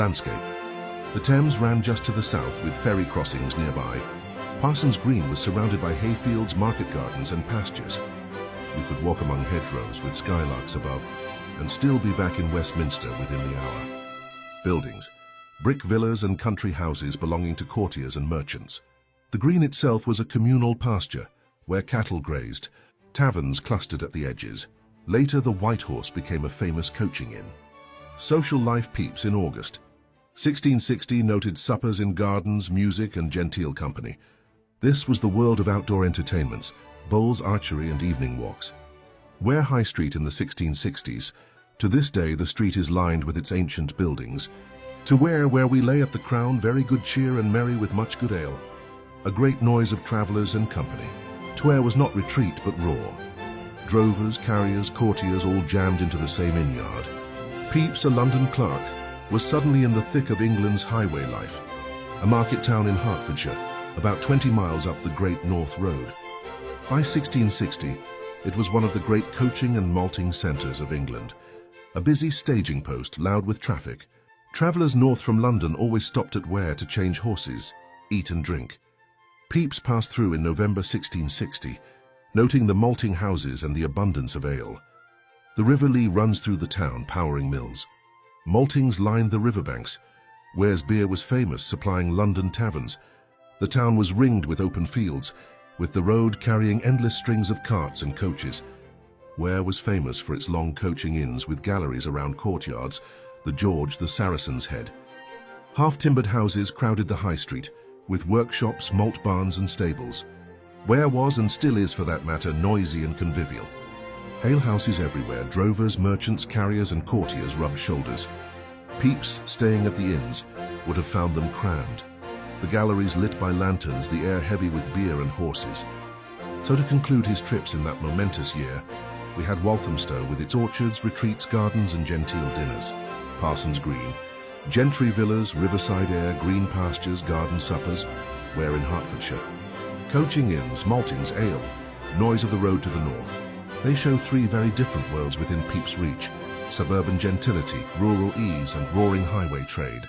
landscape. The Thames ran just to the south with ferry crossings nearby. Parsons Green was surrounded by hayfields, market gardens and pastures. You could walk among hedgerows with skylarks above and still be back in Westminster within the hour. Buildings, brick villas and country houses belonging to courtiers and merchants. The green itself was a communal pasture where cattle grazed, taverns clustered at the edges. Later, the White Horse became a famous coaching inn. Social life peeps in August. 1660 noted suppers in gardens, music and genteel company. This was the world of outdoor entertainments, bowls, archery and evening walks. Ware High Street in the 1660s. To this day, the street is lined with its ancient buildings. To Ware, where we lay at the Crown, very good cheer and merry with much good ale. A great noise of travellers and company. Ware was not retreat but raw. Drovers, carriers, courtiers all jammed into the same inn-yard. Pepys, a London clerk, was suddenly in the thick of England's highway life. A market town in Hertfordshire, about 20 miles up the Great North Road. By 1660, it was one of the great coaching and malting centres of England. A busy staging post, loud with traffic. Travellers north from London always stopped at Ware to change horses, eat and drink. Pepys passed through in November 1660, noting the malting houses and the abundance of ale. The River Lee runs through the town, powering mills. Maltings lined the riverbanks. Ware's beer was famous, supplying London taverns. The town was ringed with open fields, with the road carrying endless strings of carts and coaches. Ware was famous for its long coaching inns with galleries around courtyards, the George, the Saracen's Head. Half-timbered houses crowded the high street, with workshops, malt barns and stables. Ware was, and still is for that matter, noisy and convivial. Alehouses everywhere, drovers, merchants, carriers and courtiers rubbed shoulders. Pepys, staying at the inns, would have found them crammed. The galleries lit by lanterns, the air heavy with beer and horses. So to conclude his trips in that momentous year, we had Walthamstow with its orchards, retreats, gardens and genteel dinners. Parsons Green, gentry villas, riverside air, green pastures, garden suppers. Ware in Hertfordshire. Coaching inns, maltings, ale, noise of the road to the north. They show three very different worlds within Pepys' reach: suburban gentility, rural ease and roaring highway trade.